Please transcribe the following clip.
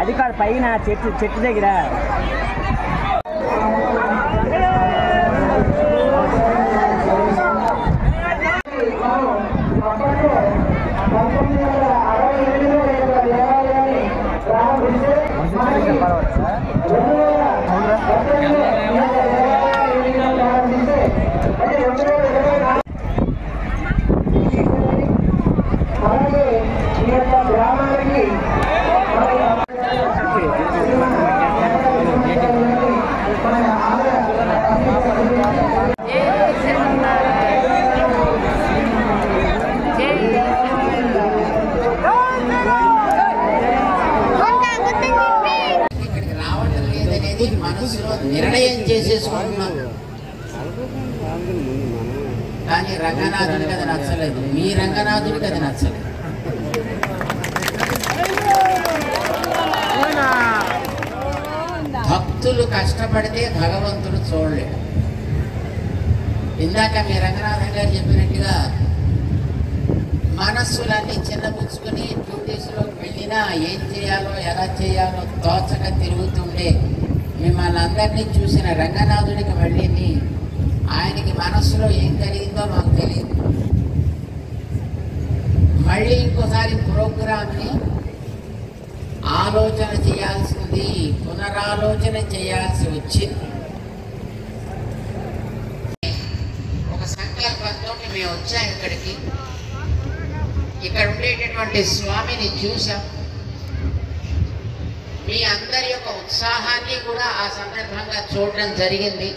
అది కాదు పైన చెట్టు దగ్గర నిర్ణయం చేసేసుకుంటున్నాం. కానీ రంగనాథుడికి అది నచ్చలేదు, మీ రంగనాథుడికి అది నచ్చలేదు. భక్తులు కష్టపడితే భగవంతుడు చూడలేడు. ఇందాక మీ రంగనాథన్ గారు చెప్పినట్టుగా మనస్సులన్నీ చిన్నపుచ్చుకొని డ్యూటీస్లోకి వెళ్ళినా ఏం చేయాలో ఎలా చేయాలో తోచక తిరుగుతుండే మిమ్మల్ని అందరినీ చూసిన రంగనాథుడికి వెళ్ళింది. ఆయనకి మనస్సులో ఏం కలిగిందో మాకు తెలియదు. మళ్ళీ ఇంకోసారి ప్రోగ్రామ్ని ఆలోచన చేయాల్సింది, పునరాలోచన చేయాల్సి వచ్చింది. ఒక సంకల్పంతో మేము వచ్చాం ఇక్కడికి. ఇక్కడ ఉండేటటువంటి స్వామిని చూసాం. మీ అందరి యొక్క ఉత్సాహాన్ని కూడా ఆ సందర్భంగా చూడడం జరిగింది.